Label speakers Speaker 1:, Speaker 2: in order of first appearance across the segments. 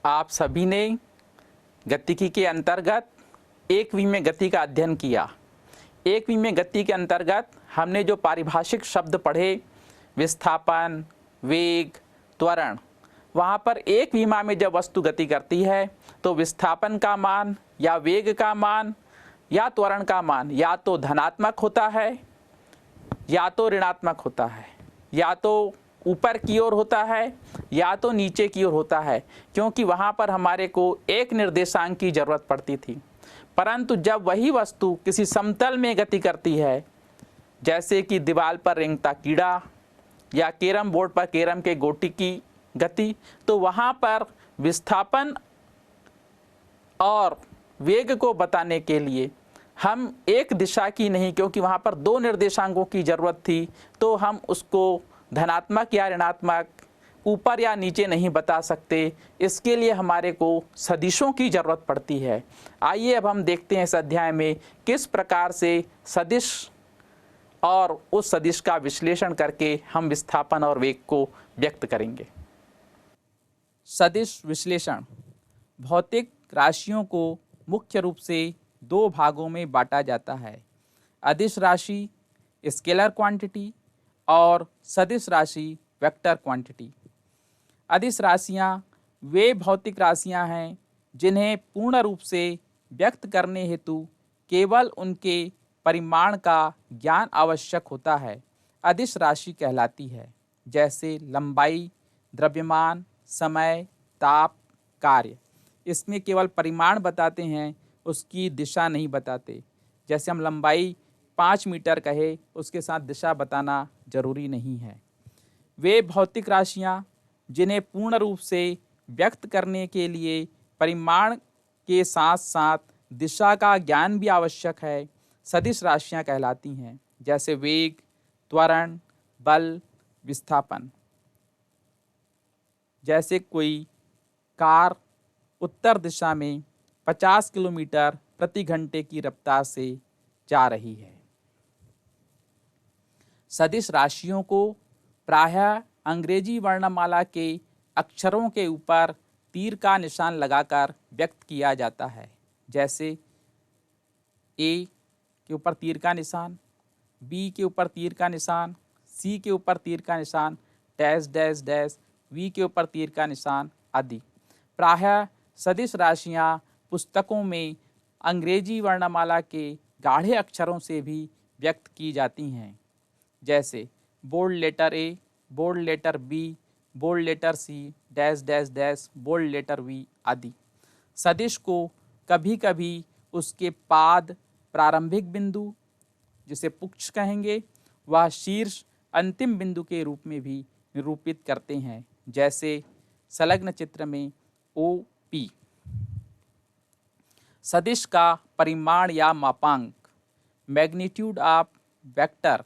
Speaker 1: आप सभी ने गतिकी के अंतर्गत एकवी में गति का अध्ययन किया। एकवी में गति के अंतर्गत हमने जो पारिभाषिक शब्द पढ़े, विस्थापन, वेग, त्वरण, वहाँ पर एक विमा में जब वस्तु गति करती है तो विस्थापन का मान या वेग का मान या त्वरण का मान या तो धनात्मक होता है या तो ऋणात्मक होता है, या तो ऊपर की ओर होता है या तो नीचे की ओर होता है, क्योंकि वहाँ पर हमारे को एक निर्देशांक की ज़रूरत पड़ती थी। परंतु जब वही वस्तु किसी समतल में गति करती है, जैसे कि दीवार पर रेंगता कीड़ा या कैरम बोर्ड पर कैरम के गोटी की गति, तो वहाँ पर विस्थापन और वेग को बताने के लिए हम एक दिशा की नहीं, क्योंकि वहाँ पर दो निर्देशांकों की ज़रूरत थी, तो हम उसको धनात्मक या ऋणात्मक, ऊपर या नीचे नहीं बता सकते। इसके लिए हमारे को सदिशों की ज़रूरत पड़ती है। आइए अब हम देखते हैं इस अध्याय में किस प्रकार से सदिश और उस सदिश का विश्लेषण करके हम विस्थापन और वेग को व्यक्त करेंगे। सदिश विश्लेषण। भौतिक राशियों को मुख्य रूप से दो भागों में बांटा जाता है, अदिश राशि स्केलर क्वांटिटी और सदिश राशि वेक्टर क्वांटिटी। अदिश राशियाँ वे भौतिक राशियाँ हैं जिन्हें पूर्ण रूप से व्यक्त करने हेतु केवल उनके परिमाण का ज्ञान आवश्यक होता है, अदिश राशि कहलाती है। जैसे लंबाई, द्रव्यमान, समय, ताप, कार्य। इसमें केवल परिमाण बताते हैं, उसकी दिशा नहीं बताते। जैसे हम लंबाई 5 मीटर कहे, उसके साथ दिशा बताना जरूरी नहीं है। वे भौतिक राशियाँ जिन्हें पूर्ण रूप से व्यक्त करने के लिए परिमाण के साथ साथ दिशा का ज्ञान भी आवश्यक है, सदिश राशियाँ कहलाती हैं। जैसे वेग, त्वरण, बल, विस्थापन। जैसे कोई कार उत्तर दिशा में 50 किलोमीटर प्रति घंटे की रफ्तार से जा रही है। सदिश राशियों को प्रायः अंग्रेजी वर्णमाला के अक्षरों के ऊपर तीर का निशान लगाकर व्यक्त किया जाता है। जैसे ए के ऊपर तीर का निशान, बी के ऊपर तीर का निशान, सी के ऊपर तीर का निशान, डैश डैश डैश, वी के ऊपर तीर का निशान आदि। प्रायः सदिश राशियाँ पुस्तकों में अंग्रेजी वर्णमाला के गाढ़े अक्षरों से भी व्यक्त की जाती हैं। जैसे bold letter A, bold letter B, bold letter C, dash dash dash, bold letter V आदि। सदिश को कभी कभी उसके पाद, प्रारंभिक बिंदु जिसे पुच्छ कहेंगे, वह शीर्ष अंतिम बिंदु के रूप में भी निरूपित करते हैं। जैसे संलग्न चित्र में ओ पी। सदिश का परिमाण या मापांक, मैग्नीट्यूड ऑफ वेक्टर,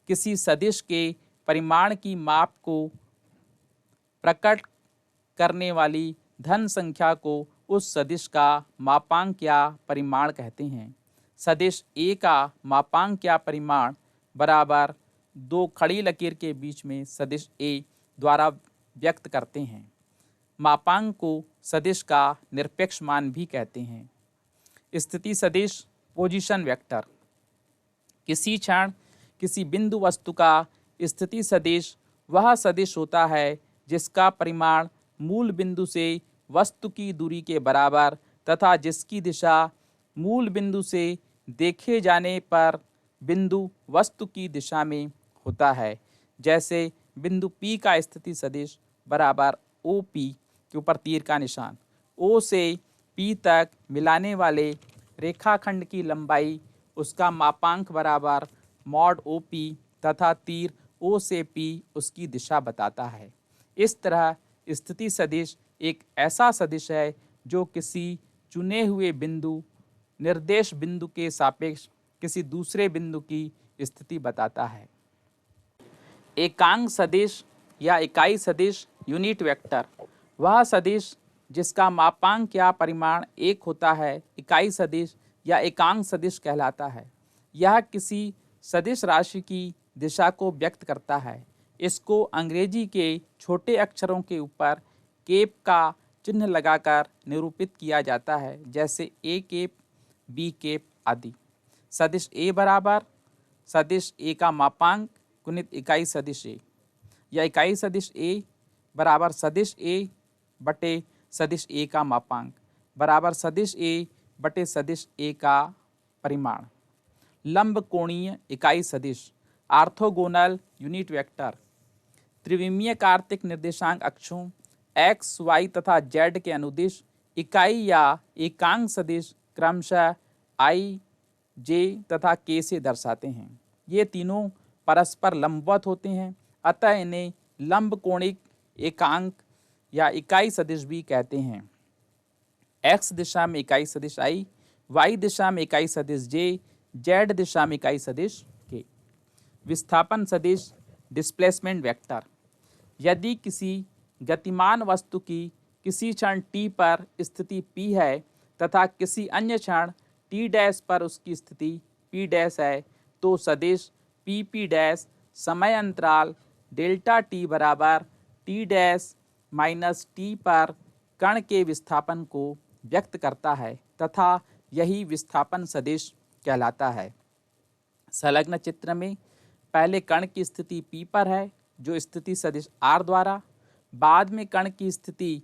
Speaker 1: किसी सदिश के परिमाण की माप को प्रकट करने वाली धन संख्या को उस सदिश का मापांक या परिमाण कहते हैं। सदिश ए का मापांक या परिमाण बराबर दो खड़ी लकीर के बीच में सदिश ए द्वारा व्यक्त करते हैं। मापांक को सदिश का निरपेक्ष मान भी कहते हैं। स्थिति सदिश, पोजीशन वेक्टर, किसी क्षण किसी बिंदु वस्तु का स्थिति सदिश वह सदिश होता है जिसका परिमाण मूल बिंदु से वस्तु की दूरी के बराबर तथा जिसकी दिशा मूल बिंदु से देखे जाने पर बिंदु वस्तु की दिशा में होता है। जैसे बिंदु P का स्थिति सदिश बराबर OP के ऊपर तीर का निशान, O से P तक मिलाने वाले रेखाखंड की लंबाई, उसका मापांक बराबर मॉड OP तथा तीर O से P उसकी दिशा बताता है। इस तरह स्थिति सदिश एक ऐसा सदिश है जो किसी चुने हुए बिंदु, निर्देश बिंदु के सापेक्ष किसी दूसरे बिंदु की स्थिति बताता है। एकांक सदिश या इकाई सदिश, यूनिट वेक्टर, वह सदिश जिसका मापांक या परिमाण एक होता है, इकाई सदिश या एकांक सदिश कहलाता है। यह किसी सदिश राशि की दिशा को व्यक्त करता है। इसको अंग्रेजी के छोटे अक्षरों के ऊपर केप का चिन्ह लगाकर निरूपित किया जाता है, जैसे ए केप, बी केप आदि। सदिश ए बराबर सदिश ए का मापांक गुणित इकाई सदिश ए, या इकाई सदिश ए बराबर सदिश ए बटे सदिश ए का मापांक बराबर सदिश ए बटे सदिश ए का परिमाण। लंब कोणीय इकाई सदिश ऑर्थोगोनल यूनिट वेक्टर त्रिविमीय कार्तिक निर्देशांक अक्षों x, y तथा z के अनुदिश इकाई या एकांक सदिश क्रमशः i, j तथा k से दर्शाते हैं। ये तीनों परस्पर लंबवत होते हैं, अतः इन्हें लंब कोणिक एकांक या इकाई सदिश भी कहते हैं। x दिशा में इकाई सदिश i, y दिशा में इकाई सदिश j, z दिशा में इकाई सदिश k। विस्थापन सदिश डिस्प्लेसमेंट वेक्टर यदि किसी गतिमान वस्तु की किसी क्षण t पर स्थिति p है तथा किसी अन्य क्षण t डैश पर उसकी स्थिति p डैश है, तो सदिश p p डैश समय अंतराल डेल्टा t बराबर t डैश माइनस t पर कण के विस्थापन को व्यक्त करता है तथा यही विस्थापन सदिश कहलाता है। संलग्न चित्र में पहले कण की स्थिति P पर है जो स्थिति सदिश R द्वारा, बाद में कण की स्थिति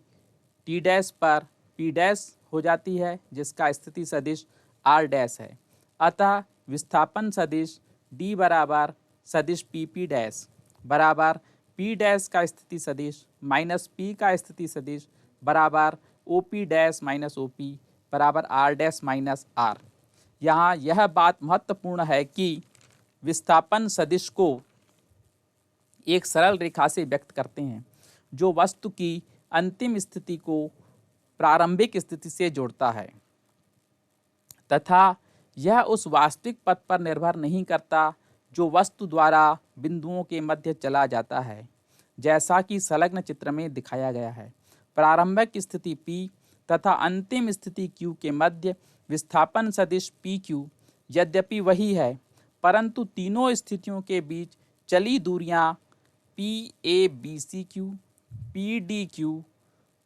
Speaker 1: T डैश पर P डैश हो जाती है जिसका स्थिति सदिश R डैश है। अतः विस्थापन सदिश D बराबर सदिश PP डैश बराबर P डैश का स्थिति सदिश माइनस P का स्थिति सदिश बराबर OP डैश माइनस OP बराबर R डैश माइनस R। यहाँ यह बात महत्वपूर्ण है कि विस्थापन सदिश को एक सरल रेखा से व्यक्त करते हैं जो वस्तु की अंतिम स्थिति को प्रारंभिक स्थिति से जोड़ता है तथा यह उस वास्तविक पथ पर निर्भर नहीं करता जो वस्तु द्वारा बिंदुओं के मध्य चला जाता है, जैसा कि संलग्न चित्र में दिखाया गया है। प्रारंभिक स्थिति P तथा अंतिम स्थिति Q के मध्य विस्थापन सदिश PQ यद्यपि वही है, परंतु तीनों स्थितियों के बीच चली दूरियां PABCQ, PDQ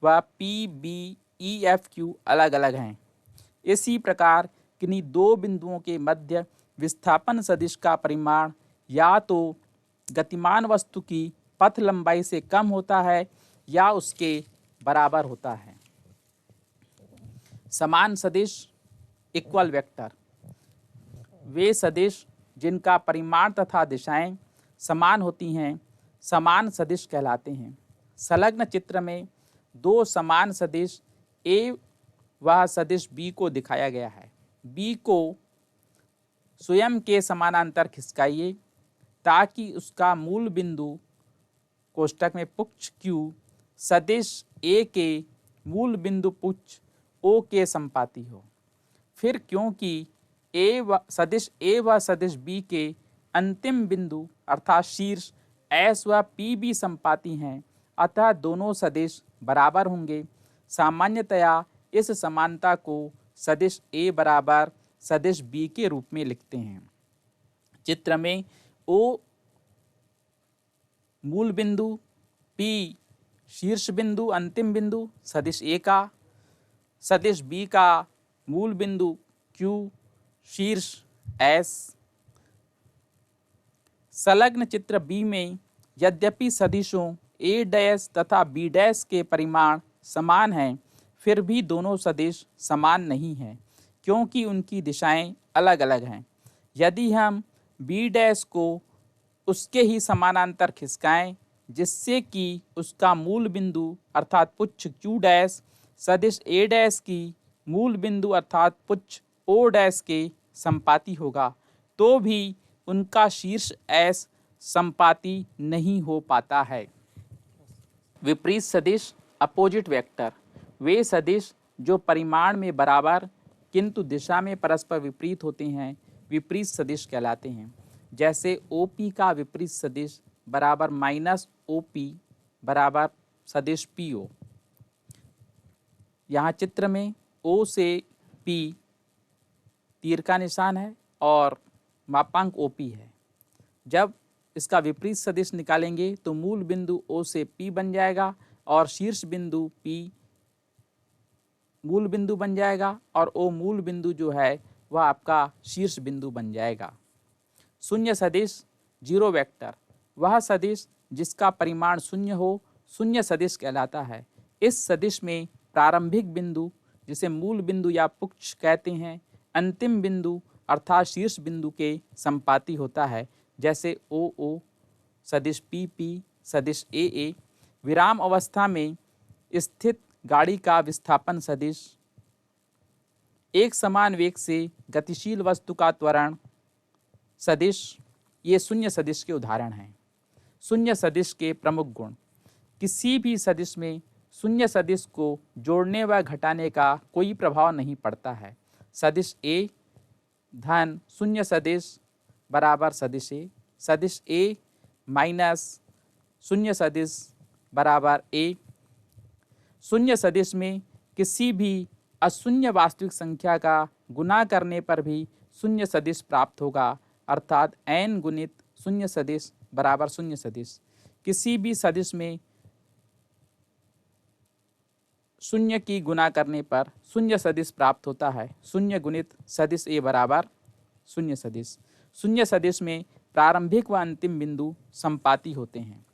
Speaker 1: व PBEFQ अलग अलग हैं। इसी प्रकार किन्हीं दो बिंदुओं के मध्य विस्थापन सदिश का परिमाण या तो गतिमान वस्तु की पथ लंबाई से कम होता है या उसके बराबर होता है। समान सदिश इक्वल वेक्टर वे सदिश जिनका परिमाण तथा दिशाएं समान होती हैं समान सदिश कहलाते हैं। संलग्न चित्र में दो समान सदिश A व सदिश B को दिखाया गया है। B को स्वयं के समानांतर खिसकाइए ताकि उसका मूल बिंदु कोष्ठक में पुच्छ Q सदिश A के मूल बिंदु पुच्छ O के संपाती हो। फिर क्योंकि सदिश A व सदिश B के अंतिम बिंदु अर्थात शीर्ष S व P भी संपाती हैं, अतः दोनों सदिश बराबर होंगे। सामान्यतया इस समानता को सदिश A बराबर सदिश B के रूप में लिखते हैं। चित्र में O मूल बिंदु, P शीर्ष बिंदु अंतिम बिंदु सदिश A का, सदिश B का मूल बिंदु Q शीर्ष S। संलग्न चित्र B में यद्यपि सदिशों A डैश तथा B डैश के परिमाण समान हैं, फिर भी दोनों सदिश समान नहीं हैं क्योंकि उनकी दिशाएं अलग अलग हैं। यदि हम B डैश को उसके ही समानांतर खिसकाएं जिससे कि उसका मूल बिंदु अर्थात पुच्छ Q डैश सदिश A डैश की मूल बिंदु अर्थात पुच्छ O डैश के संपाती होगा, तो भी उनका शीर्ष S संपाती नहीं हो पाता है। विपरीत सदिश अपोजिट वेक्टर वे सदिश जो परिमाण में बराबर किंतु दिशा में परस्पर विपरीत होते हैं विपरीत सदिश कहलाते हैं। जैसे OP का विपरीत सदिश बराबर माइनस OP बराबर सदिश PO। यहाँ चित्र में O से P तीर का निशान है और मापांक OP है। जब इसका विपरीत सदिश निकालेंगे तो मूल बिंदु O से P बन जाएगा और शीर्ष बिंदु P मूल बिंदु बन जाएगा और ओ मूल बिंदु जो है वह आपका शीर्ष बिंदु बन जाएगा। शून्य सदिश जीरो वेक्टर वह सदिश जिसका परिमाण शून्य हो शून्य सदिश कहलाता है। इस सदिश में प्रारंभिक बिंदु जिसे मूल बिंदु या पुच्छ कहते हैं, अंतिम बिंदु अर्थात शीर्ष बिंदु के संपाती होता है, जैसे ओ ओ सदिश पी पी सदिश ए ए। विराम अवस्था में स्थित गाड़ी का विस्थापन सदिश, एक समान वेग से गतिशील वस्तु का त्वरण सदिश, ये शून्य सदिश के उदाहरण हैं। शून्य सदिश के प्रमुख गुण, किसी भी सदिश में शून्य सदिश को जोड़ने व घटाने का कोई प्रभाव नहीं पड़ता है। सदिश ए धन शून्य सदिश बराबर सदिश ए, सदिश ए माइनस शून्य सदिश बराबर ए। शून्य सदिश में किसी भी अशून्य वास्तविक संख्या का गुना करने पर भी शून्य सदिश प्राप्त होगा, अर्थात n गुणित शून्य सदिश बराबर शून्य सदिश। किसी भी सदिश में शून्य की गुना करने पर शून्य सदिश प्राप्त होता है। शून्य गुणित सदिश ए बराबर शून्य सदिश। शून्य सदिश में प्रारंभिक व अंतिम बिंदु संपाती होते हैं।